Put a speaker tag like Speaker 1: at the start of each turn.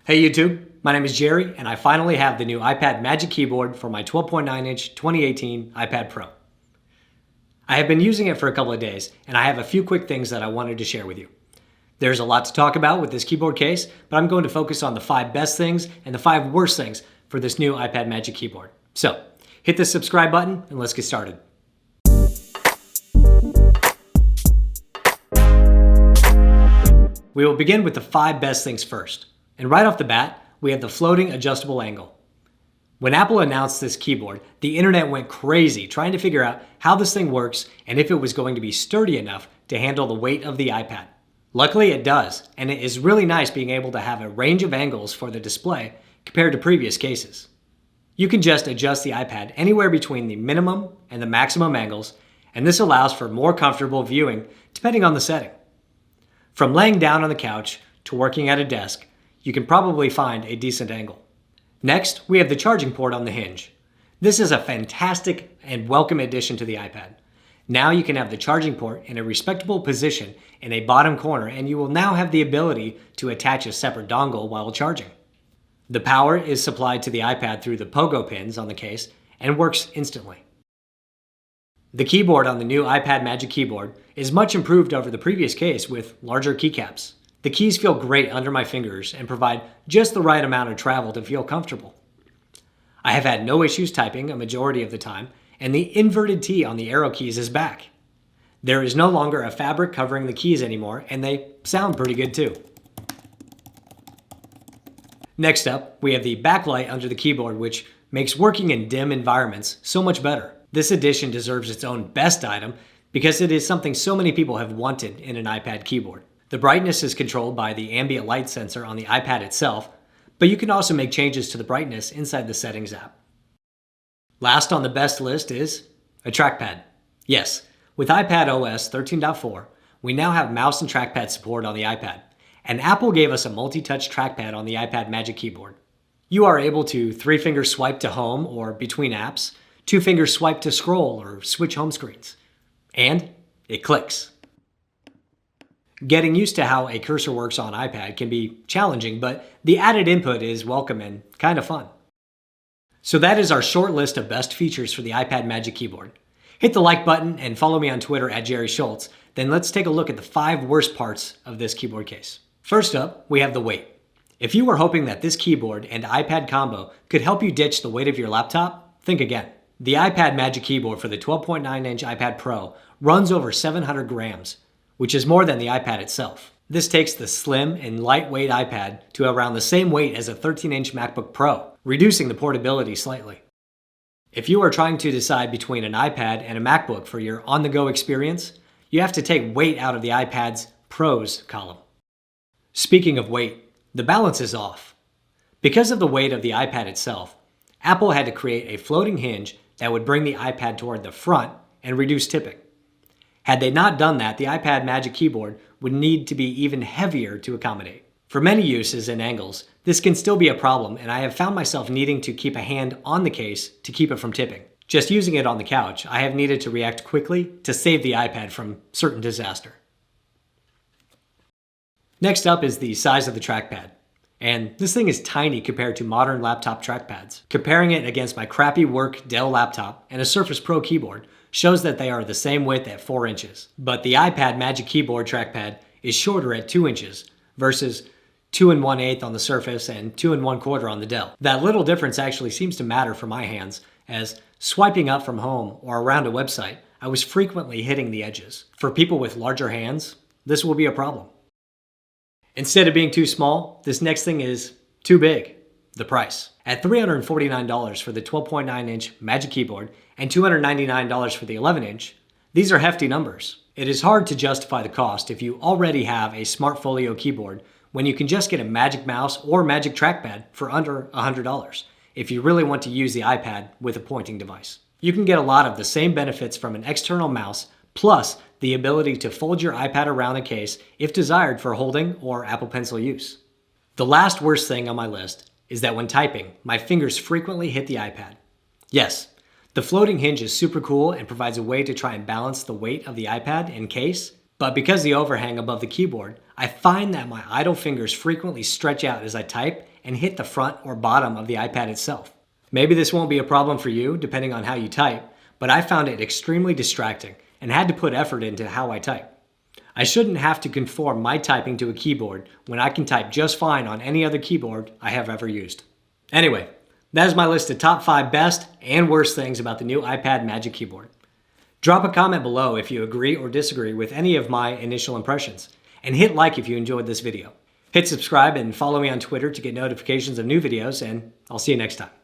Speaker 1: Hey YouTube, my name is Jerry and I finally have the new iPad Magic Keyboard for my 12.9-inch 2018 iPad Pro. I have been using it for a couple of days and I have a few quick things that I wanted to share with you. There's a lot to talk about with this keyboard case, but I'm going to focus on the 5 best things and the 5 worst things for this new iPad Magic Keyboard. So, hit the subscribe button and let's get started. We will begin with the 5 best things first. And right off the bat, we have the floating adjustable angle. When Apple announced this keyboard, the internet went crazy trying to figure out how this thing works and if it was going to be sturdy enough to handle the weight of the iPad. Luckily it does, and it is really nice being able to have a range of angles for the display compared to previous cases. You can just adjust the iPad anywhere between the minimum and the maximum angles, and this allows for more comfortable viewing depending on the setting. From laying down on the couch to working at a desk, you can probably find a decent angle. Next, we have the charging port on the Hinge. This is a fantastic and welcome addition to the iPad. Now you can have the charging port in a respectable position in a bottom corner, and you will now have the ability to attach a separate dongle while charging. The power is supplied to the iPad through the pogo pins on the case and works instantly. The keyboard on the new iPad Magic Keyboard is much improved over the previous case with larger keycaps. The keys feel great under my fingers and provide just the right amount of travel to feel comfortable. I have had no issues typing a majority of the time, and the inverted T on the arrow keys is back. There is no longer a fabric covering the keys anymore, and they sound pretty good too. Next up, we have the backlight under the keyboard, which makes working in dim environments so much better. This addition deserves its own best item because it is something so many people have wanted in an iPad keyboard. The brightness is controlled by the ambient light sensor on the iPad itself, but you can also make changes to the brightness inside the Settings app. Last on the best list is a trackpad. Yes, with iPad OS 13.4, we now have mouse and trackpad support on the iPad, and Apple gave us a multi-touch trackpad on the iPad Magic Keyboard. You are able to 3-finger swipe to home or between apps, 2-finger swipe to scroll or switch home screens, and it clicks. Getting used to how a cursor works on iPad can be challenging, but the added input is welcome and kind of fun. So that is our short list of best features for the iPad Magic Keyboard. Hit the like button and follow me on Twitter at Jerry Schultz. Then let's take a look at the 5 worst parts of this keyboard case. First up, we have the weight. If you were hoping that this keyboard and iPad combo could help you ditch the weight of your laptop, think again. The iPad Magic Keyboard for the 12.9-inch iPad Pro runs over 700 grams, which is more than the iPad itself. This takes the slim and lightweight iPad to around the same weight as a 13-inch MacBook Pro, reducing the portability slightly. If you are trying to decide between an iPad and a MacBook for your on-the-go experience, you have to take weight out of the iPad's Pros column. Speaking of weight, the balance is off. Because of the weight of the iPad itself, Apple had to create a floating hinge that would bring the iPad toward the front and reduce tipping. Had they not done that, the iPad Magic Keyboard would need to be even heavier to accommodate. For many uses and angles, this can still be a problem, and I have found myself needing to keep a hand on the case to keep it from tipping. Just using it on the couch, I have needed to react quickly to save the iPad from certain disaster. Next up is the size of the trackpad. And this thing is tiny compared to modern laptop trackpads. Comparing it against my crappy work Dell laptop and a Surface Pro keyboard shows that they are the same width at 4 inches. But the iPad Magic Keyboard trackpad is shorter at 2 inches versus 2 1/8 on the Surface and 2 1/4 on the Dell. That little difference actually seems to matter for my hands, as swiping up from home or around a website, I was frequently hitting the edges. For people with larger hands, this will be a problem. Instead of being too small, this next thing is too big. The price. At $349 for the 12.9-inch Magic Keyboard and $299 for the 11-inch, these are hefty numbers. It is hard to justify the cost if you already have a Smart Folio Keyboard when you can just get a Magic Mouse or Magic Trackpad for under $100 if you really want to use the iPad with a pointing device. You can get a lot of the same benefits from an external mouse, plus the ability to fold your iPad around the case if desired for holding or Apple Pencil use. The last worst thing on my list is that when typing, my fingers frequently hit the iPad. Yes, the floating hinge is super cool and provides a way to try and balance the weight of the iPad in case, but because the overhang above the keyboard, I find that my idle fingers frequently stretch out as I type and hit the front or bottom of the iPad itself. Maybe this won't be a problem for you, depending on how you type, but I found it extremely distracting and had to put effort into how I type. I shouldn't have to conform my typing to a keyboard when I can type just fine on any other keyboard I have ever used. Anyway, that is my list of top 5 best and worst things about the new iPad Magic Keyboard. Drop a comment below if you agree or disagree with any of my initial impressions, and hit like if you enjoyed this video. Hit subscribe and follow me on Twitter to get notifications of new videos, and I'll see you next time.